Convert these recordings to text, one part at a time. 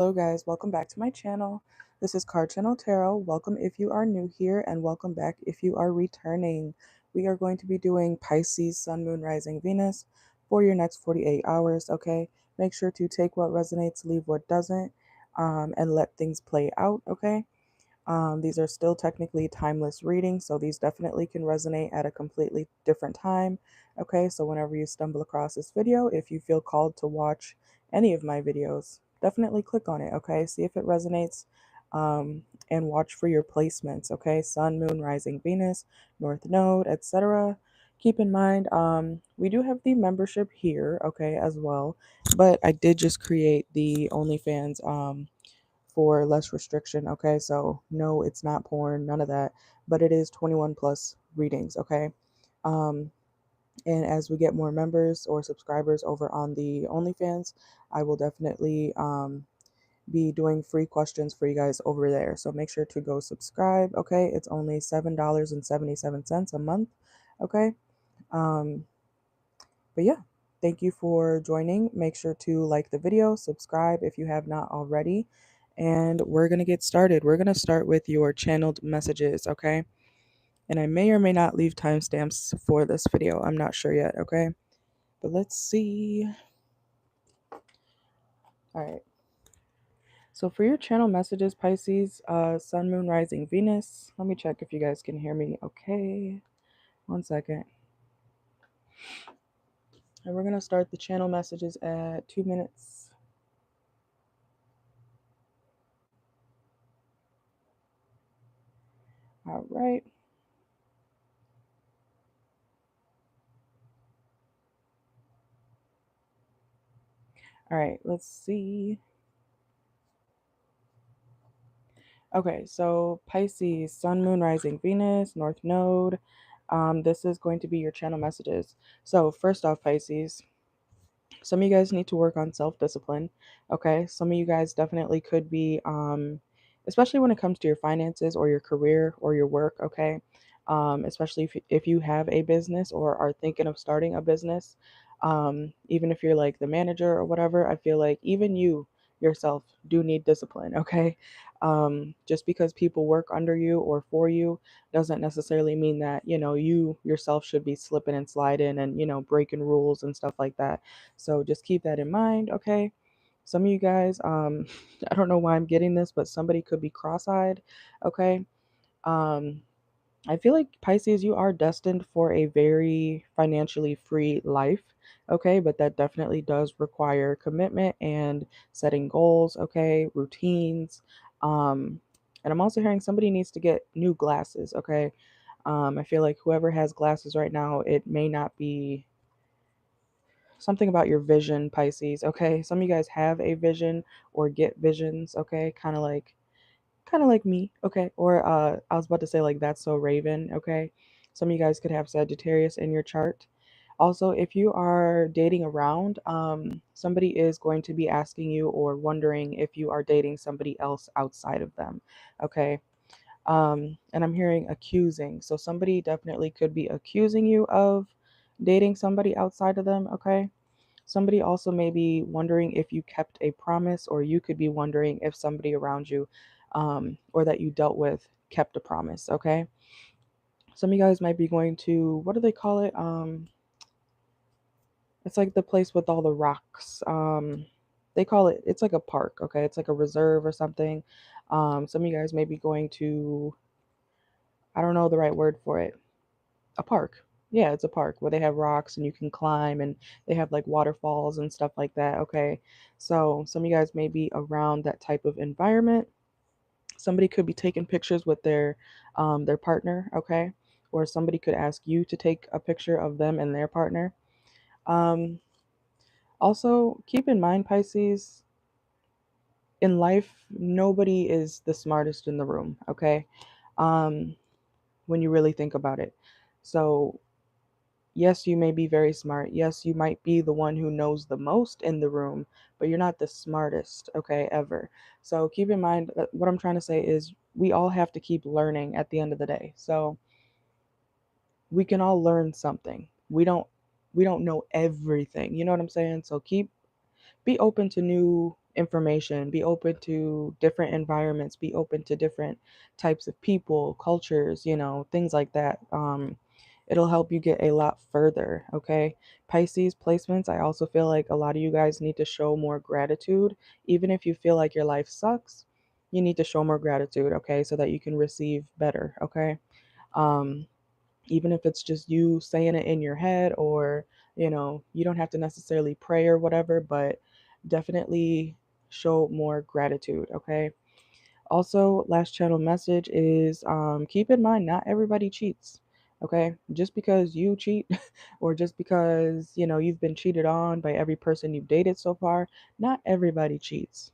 Hello guys, welcome back to my channel. This is CarChanneledTarot. Welcome if you are new here and welcome back if you are returning. We are going to be doing Pisces, Sun, Moon, Rising, Venus for your next 48 hours, okay? Make sure to take what resonates, leave what doesn't, and let things play out, okay? These are still technically timeless readings, so these definitely can resonate at a completely different time. Okay, so whenever you stumble across this video, if you feel called to watch any of my videos, definitely click on it, okay? See if it resonates, and watch for your placements, okay? Sun, Moon, Rising, Venus, North Node, etc. Keep in mind, we do have the membership here, okay, as well, but I did just create the OnlyFans, for less restriction, okay? So no, it's not porn, none of that, but it is 21 plus readings, okay? Um, and as we get more members or subscribers over on the OnlyFans, I will definitely be doing free questions for you guys over there. So make sure to go subscribe, okay? It's only $7.77 a month, okay? Um, but yeah, thank you for joining. Make sure to like the video, subscribe if you have not already, and we're going to get started. We're going to start with your channeled messages, okay? And I may or may not leave timestamps for this video. I'm not sure yet, okay? But let's see. All right. So for your channel messages, Pisces, Sun, Moon, Rising, Venus. Let me check if you guys can hear me. Okay. 1 second. And we're going to start the channel messages at 2 minutes. All right. All right, let's see. Okay, so Pisces, Sun, Moon, Rising, Venus, North Node. This is going to be your channel messages. So first off, Pisces, some of you guys need to work on self-discipline. Okay, some of you guys definitely could be, especially when it comes to your finances or your career or your work. Okay, especially if you have a business or are thinking of starting a business. Even if you're like the manager or whatever, I feel like even you yourself do need discipline. Okay, just because people work under you or for you doesn't necessarily mean that you yourself should be slipping and sliding and breaking rules and stuff like that. So just keep that in mind, okay? Some of you guys, I don't know why I'm getting this, but somebody could be cross-eyed, okay? Um, I feel like Pisces, you are destined for a very financially free life, okay? But that definitely does require commitment and setting goals, okay? Routines. Um, and I'm also hearing somebody needs to get new glasses, okay? I feel like whoever has glasses right now, it may not be something about your vision, Pisces, okay? Some of you guys have a vision or get visions, okay? Kind of like me, okay? Or I was about to say like that's so Raven, okay? Some of you guys could have Sagittarius in your chart. Also, if you are dating around, somebody is going to be asking you or wondering if you are dating somebody else outside of them, okay? And I'm hearing accusing. So somebody definitely could be accusing you of dating somebody outside of them, okay? Somebody also may be wondering if you kept a promise, or you could be wondering if somebody around you or that you dealt with kept a promise, okay? Some of you guys might be going to, what do they call it? It's like the place with all the rocks. They call it, it's like a park, okay? It's like a reserve or something. Some of you guys may be going to, I don't know the right word for it, a park. Yeah, it's a park where they have rocks and you can climb, and they have like waterfalls and stuff like that. Okay. So some of you guys may be around that type of environment. Somebody could be taking pictures with their partner, okay? Or somebody could ask you to take a picture of them and their partner. Um, Also keep in mind, Pisces, in life, nobody is the smartest in the room, okay? Um, when you really think about it. So yes, you may be very smart. Yes, you might be the one who knows the most in the room, but you're not the smartest, okay, ever. So keep in mind that what I'm trying to say is we all have to keep learning at the end of the day. So we can all learn something. We don't know everything. You know what I'm saying? So be open to new information, be open to different environments, be open to different types of people, cultures, things like that. It'll help you get a lot further, okay? Pisces placements, I also feel like a lot of you guys need to show more gratitude. Even if you feel like your life sucks, you need to show more gratitude, okay? So that you can receive better, okay? Um, Even if it's just you saying it in your head, or you don't have to necessarily pray or whatever, but definitely show more gratitude, okay? Also, last channel message is, keep in mind, not everybody cheats, okay? Just because you cheat or just because you've been cheated on by every person you've dated so far, not everybody cheats.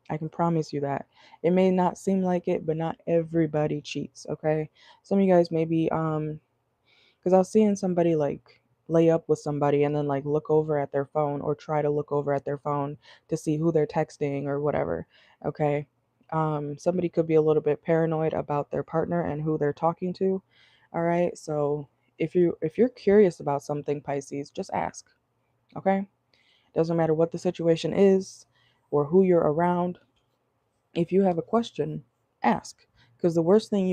I can promise you that. It may not seem like it, but not everybody cheats, okay? Some of you guys maybe because I was seeing somebody like lay up with somebody and then like look over at their phone, or try to look over at their phone to see who they're texting or whatever. Okay. Somebody could be a little bit paranoid about their partner and who they're talking to. All right. So if you're curious about something, Pisces, just ask. Okay. Doesn't matter what the situation is or who you're around. If you have a question, ask. Because the worst thing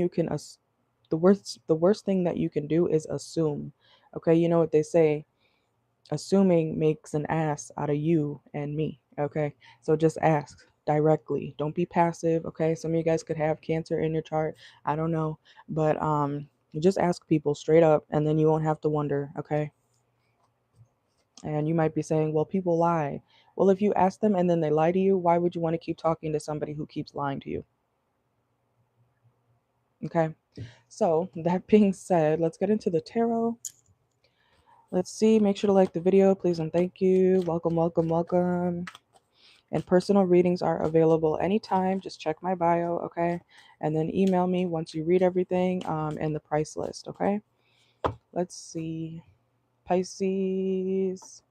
that you can do is assume. Okay, you know what they say, assuming makes an ass out of you and me. Okay, so just ask directly. Don't be passive. Okay, some of you guys could have Cancer in your chart. I don't know, but just ask people straight up, and then you won't have to wonder. Okay, and you might be saying, well, people lie. Well, if you ask them and then they lie to you, why would you want to keep talking to somebody who keeps lying to you? Okay, so that being said, let's get into the tarot. Let's see. Make sure to like the video, please, and thank you. Welcome, welcome, welcome. And personal readings are available anytime. Just check my bio, okay? And then email me once you read everything, and the price list, okay? Let's see. Pisces,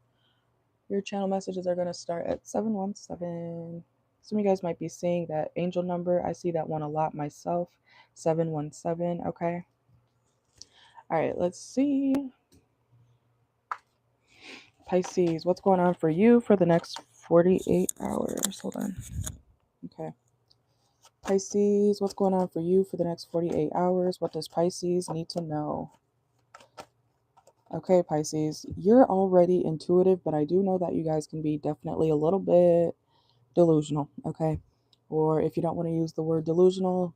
your channel messages are going to start at 717. Some of you guys might be seeing that angel number. I see that one a lot myself. 717, okay? All right, let's see. Pisces, what's going on for you for the next 48 hours? Hold on. Okay. Pisces, what's going on for you for the next 48 hours? What does Pisces need to know? Okay, Pisces, you're already intuitive, but I do know that you guys can be definitely a little bit delusional, okay? Or if you don't want to use the word delusional,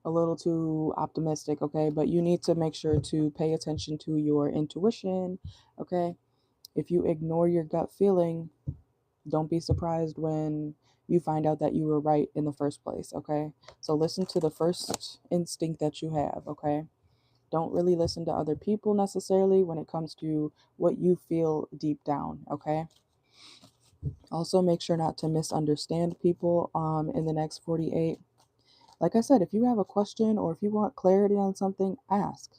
a little too optimistic, okay? But you need to make sure to pay attention to your intuition, okay? If you ignore your gut feeling, don't be surprised when you find out that you were right in the first place, okay? So listen to the first instinct that you have, okay? Don't really listen to other people necessarily when it comes to what you feel deep down, okay? Also, make sure not to misunderstand people in the next 48. Like I said, if you have a question or if you want clarity on something, ask.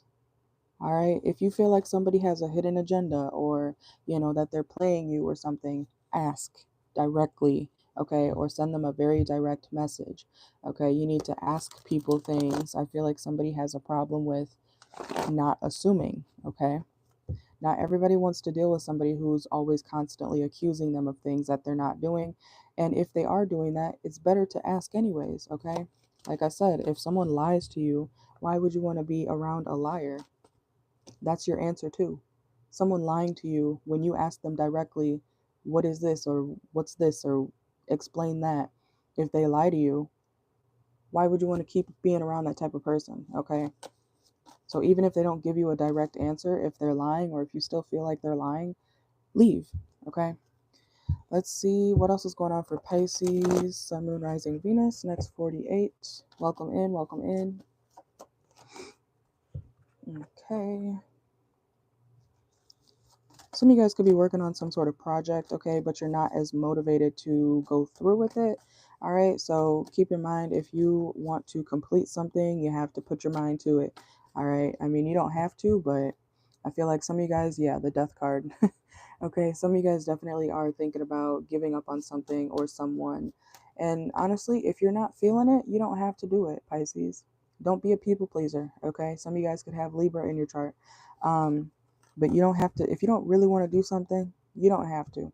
All right. If you feel like somebody has a hidden agenda, or, that they're playing you or something, ask directly. Okay. Or send them a very direct message. Okay. You need to ask people things. I feel like somebody has a problem with not assuming. Okay. Not everybody wants to deal with somebody who's always constantly accusing them of things that they're not doing. And if they are doing that, it's better to ask anyways. Okay. Like I said, if someone lies to you, why would you want to be around a liar? That's your answer too. Someone lying to you, when you ask them directly, what is this, or what's this, or explain that, if they lie to you, why would you want to keep being around that type of person? Okay. So even if they don't give you a direct answer, if they're lying or if you still feel like they're lying, leave. Okay. Let's see what else is going on for Pisces, Sun, Moon, Rising, Venus, next 48. Welcome in, welcome in. Okay. Some of you guys could be working on some sort of project, okay, but you're not as motivated to go through with it. All right, so keep in mind, if you want to complete something, you have to put your mind to it. All right, I mean, you don't have to, but I feel like some of you guys, yeah, the death card. Okay, some of you guys definitely are thinking about giving up on something or someone. And honestly, if you're not feeling it, you don't have to do it, Pisces. Don't be a people pleaser, okay? Some of you guys could have Libra in your chart. But you don't have to. If you don't really want to do something, you don't have to.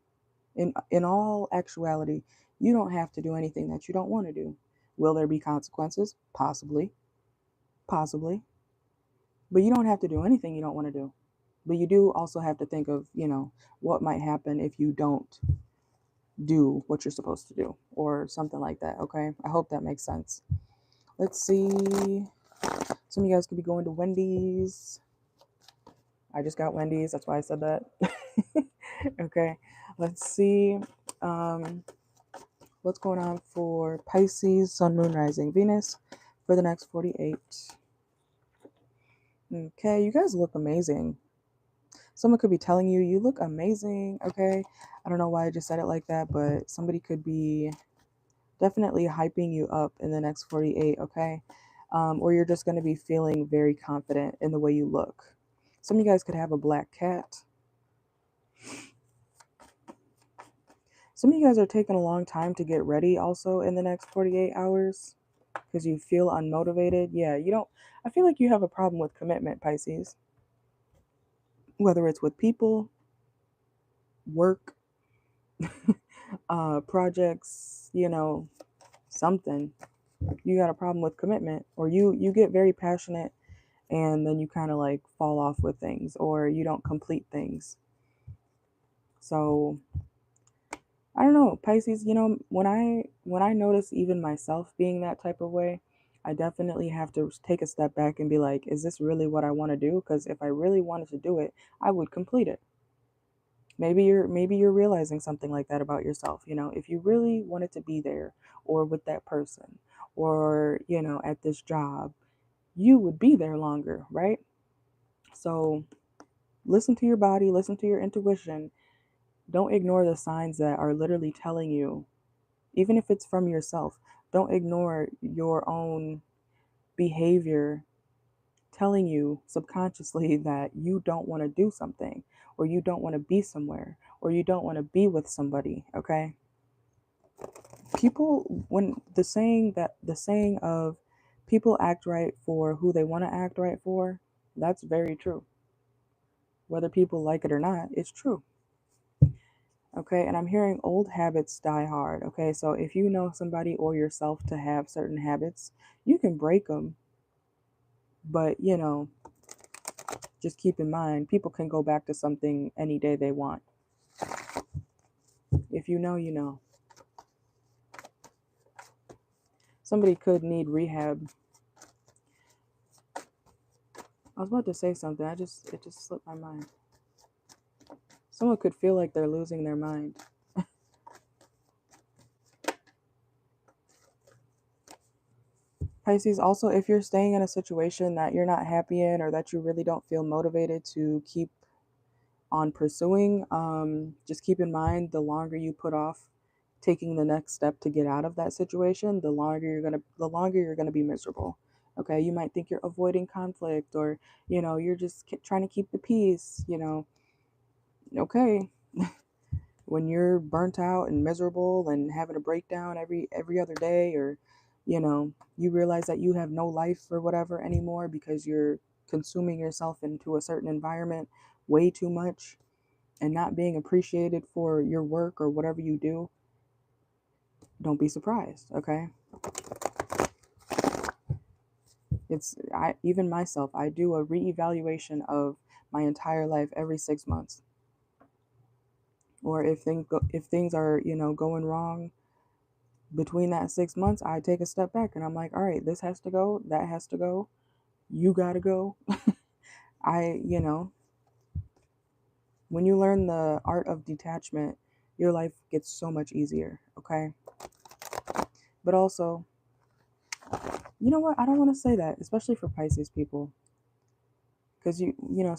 In all actuality, you don't have to do anything that you don't want to do. Will there be consequences? Possibly. Possibly. But you don't have to do anything you don't want to do. But you do also have to think of, what might happen if you don't do what you're supposed to do or something like that. Okay. I hope that makes sense. Let's see. Some of you guys could be going to Wendy's. I just got Wendy's. That's why I said that. Okay. Let's see. What's going on for Pisces, Sun, Moon, Rising, Venus for the next 48? Okay. You guys look amazing. Someone could be telling you, you look amazing. Okay. I don't know why I just said it like that, but somebody could be definitely hyping you up in the next 48. Okay. Or you're just going to be feeling very confident in the way you look. Some of you guys could have a black cat. Some of you guys are taking a long time to get ready also in the next 48 hours because you feel unmotivated. Yeah, I feel like you have a problem with commitment, Pisces. Whether it's with people, work, projects, something. You got a problem with commitment, or you get very passionate and then you kind of like fall off with things, or you don't complete things. So I don't know, Pisces, when I notice even myself being that type of way, I definitely have to take a step back and be like, is this really what I want to do? Because if I really wanted to do it, I would complete it. Maybe you're realizing something like that about yourself. If you really wanted to be there or with that person or, at this job, you would be there longer, right? So listen to your body, listen to your intuition. Don't ignore the signs that are literally telling you, even if it's from yourself, don't ignore your own behavior telling you subconsciously that you don't want to do something, or you don't want to be somewhere, or you don't want to be with somebody. Okay. People, when the saying of people act right for who they want to act right for, that's very true. Whether people like it or not, it's true. Okay, and I'm hearing old habits die hard. Okay, so if you know somebody or yourself to have certain habits, you can break them, but just keep in mind, people can go back to something any day they want. If you know, you know. Somebody could need rehab. I was about to say something. It just slipped my mind. Someone could feel like they're losing their mind. Pisces, also, if you're staying in a situation that you're not happy in or that you really don't feel motivated to keep on pursuing, just keep in mind, the longer you put off taking the next step to get out of that situation, the longer you're gonna be miserable. Okay, you might think you're avoiding conflict, or you're just trying to keep the peace. Okay, when you're burnt out and miserable and having a breakdown every other day, or you realize that you have no life or whatever anymore because you're consuming yourself into a certain environment way too much and not being appreciated for your work or whatever you do, don't be surprised. Okay, even myself, I do a reevaluation of my entire life every 6 months. Or if things are going wrong between that 6 months, I take a step back and I'm like, all right, this has to go, that has to go, you gotta go. I when you learn the art of detachment, your life gets so much easier. Okay, but also, you know what, I don't want to say that, especially for Pisces people, because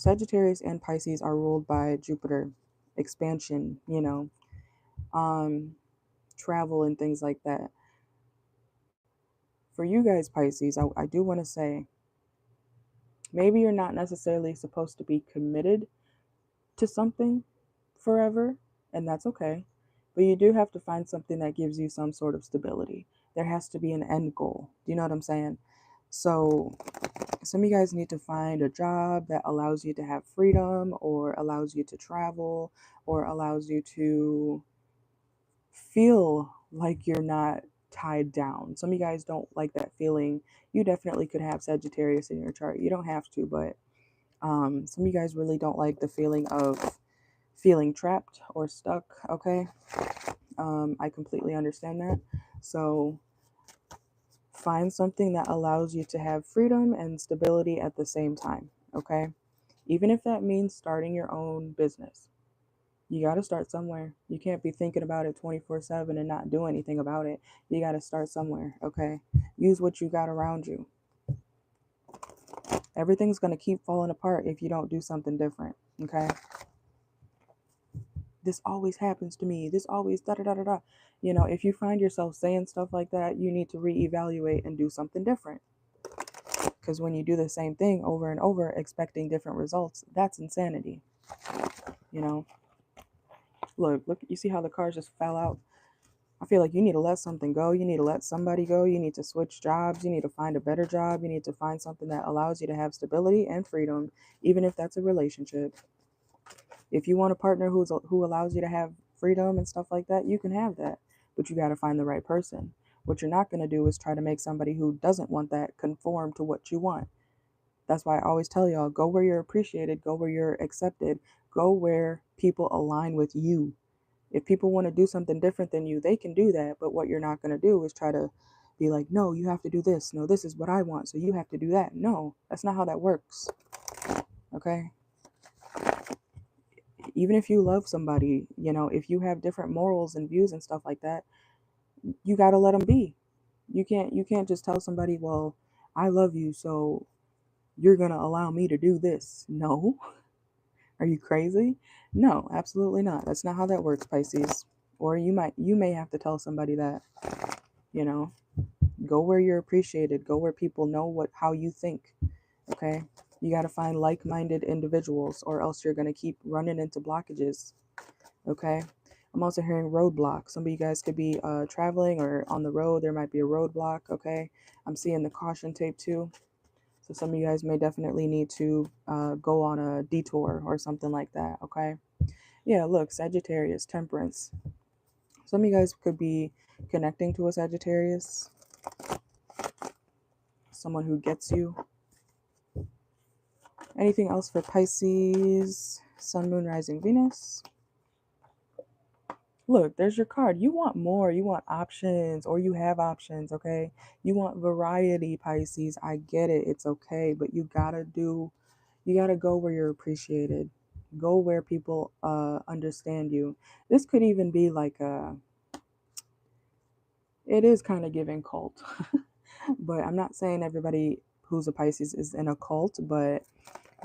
Sagittarius and Pisces are ruled by Jupiter, expansion, um travel and things like that. For you guys, Pisces, I do want to say, maybe you're not necessarily supposed to be committed to something forever, and that's okay. But you do have to find something that gives you some sort of stability. There has to be an end goal. Do you know what I'm saying? So, some of you guys need to find a job that allows you to have freedom, or allows you to travel, or allows you to feel like you're not tied down. Some of you guys don't like that feeling. You definitely could have Sagittarius in your chart. You don't have to, but some of you guys really don't like the feeling of feeling trapped or stuck, okay? I completely understand that. So find something that allows you to have freedom and stability at the same time, okay? Even if that means starting your own business. You got to start somewhere. You can't be thinking about it 24/7 and not do anything about it. You got to start somewhere, okay? Use what you got around you. Everything's going to keep falling apart if you don't do something different, okay? This always happens to me. This always da da da da da. You know, if you find yourself saying stuff like that, you need to reevaluate and do something different. Because when you do the same thing over and over, expecting different results, that's insanity. You know, look, you see how the cars just fell out? I feel like you need to let something go. You need to let somebody go. You need to switch jobs. You need to find a better job. You need to find something that allows you to have stability and freedom, even if that's a relationship. If you want a partner who allows you to have freedom and stuff like that, you can have that. But you got to find the right person. What you're not going to do is try to make somebody who doesn't want that conform to what you want. That's why I always tell y'all, go where you're appreciated, go where you're accepted, go where people align with you. If people want to do something different than you, they can do that. But what you're not going to do is try to be like, no, you have to do this. No, this is what I want, so you have to do that. No, that's not how that works. Okay? Even if you love somebody, you know, if you have different morals and views and stuff like that, you got to let them be. You can't just tell somebody, well, I love you, so you're going to allow me to do this. No. Are you crazy? No, absolutely not. That's not how that works, Pisces. Or you may have to tell somebody that, you know, go where you're appreciated, go where people know how you think. Okay? You got to find like-minded individuals or else you're going to keep running into blockages. Okay? I'm also hearing roadblock. Some of you guys could be traveling or on the road. There might be a roadblock. Okay? I'm seeing the caution tape too. So some of you guys may definitely need to go on a detour or something like that, okay? Yeah, look, Sagittarius, Temperance. Some of you guys could be connecting to a Sagittarius, someone who gets you. Anything else for Pisces, Sun, Moon, Rising, Venus? Look, there's your card. You want more. You want options, or you have options, okay? You want variety, Pisces. I get it. It's okay, but you gotta go where you're appreciated. Go where people understand you. This could even be like it is kind of giving cult. But I'm not saying everybody who's a Pisces is in a cult, but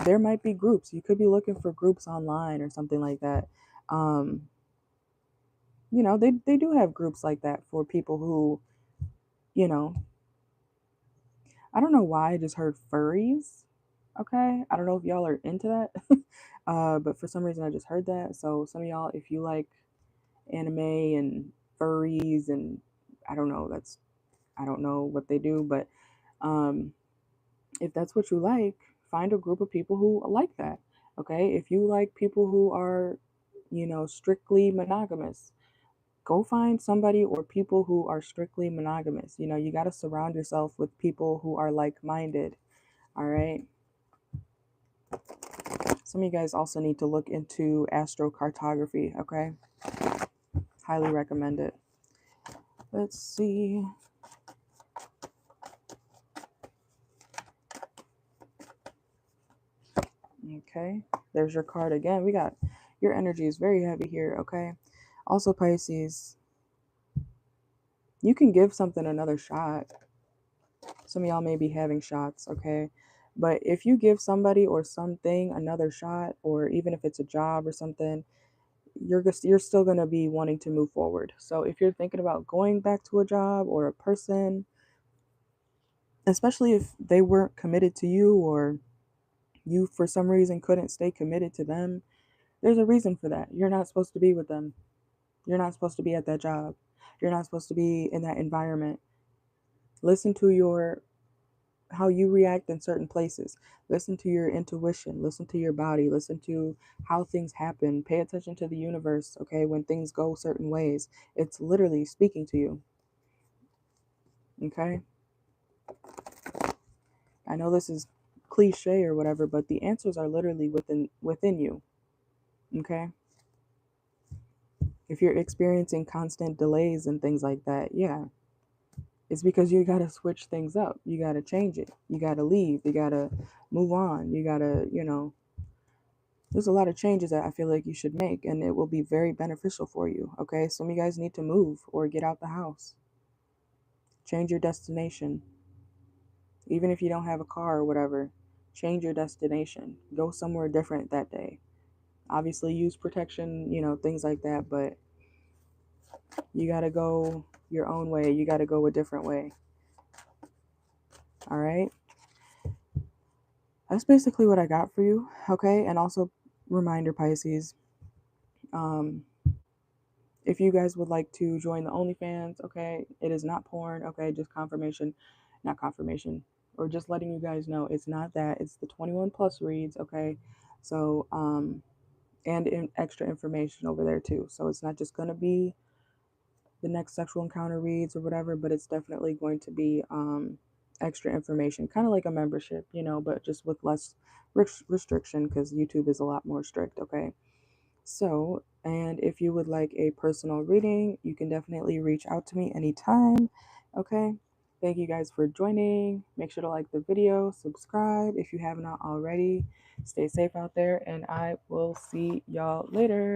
there might be groups. You could be looking for groups online or something like that. Um, you know, they do have groups like that for people who, you know, I don't know why I just heard furries. Okay. I don't know if y'all are into that. But for some reason I just heard that. So some of y'all, if you like anime and furries and I don't know what they do, but um if that's what you like, find a group of people who like that. Okay? If you like people who are, you know, strictly monogamous, go find somebody or people who are strictly monogamous. You know, you got to surround yourself with people who are like-minded. All right? Some of you guys also need to look into astrocartography, okay? Highly recommend it. Let's see. Okay, there's your card again. We got your energy is very heavy here, okay? Also, Pisces, you can give something another shot. Some of y'all may be having shots, okay? But if you give somebody or something another shot, or even if it's a job or something, you're still going to be wanting to move forward. So if you're thinking about going back to a job or a person, especially if they weren't committed to you or you for some reason couldn't stay committed to them, there's a reason for that. You're not supposed to be with them. You're not supposed to be at that job. You're not supposed to be in that environment. Listen to your how you react in certain places. Listen to your intuition, listen to your body, listen to how things happen. Pay attention to the universe, okay? When things go certain ways, it's literally speaking to you. Okay? I know this is cliche or whatever, but the answers are literally within you. Okay? If you're experiencing constant delays and things like that, yeah, it's because you got to switch things up. You got to change it. You got to leave. You got to move on. You got to, there's a lot of changes that I feel like you should make, and it will be very beneficial for you. Okay? Some of you guys need to move or get out the house. Change your destination. Even if you don't have a car or whatever, change your destination. Go somewhere different that day. Obviously, use protection, things like that, but you got to go your own way. You got to go a different way. All right? That's basically what I got for you. Okay? And also, reminder, Pisces, if you guys would like to join the OnlyFans, okay, it is not porn, okay, just not confirmation, or just letting you guys know it's not that. It's the 21 plus reads, okay? So, and extra information over there too. So it's not just going to be the next sexual encounter reads or whatever, but it's definitely going to be extra information, kind of like a membership, but just with less restriction because YouTube is a lot more strict, okay? So, and if you would like a personal reading, you can definitely reach out to me anytime, okay? Thank you guys for joining. Make sure to like the video, subscribe if you have not already. Stay safe out there, and I will see y'all later.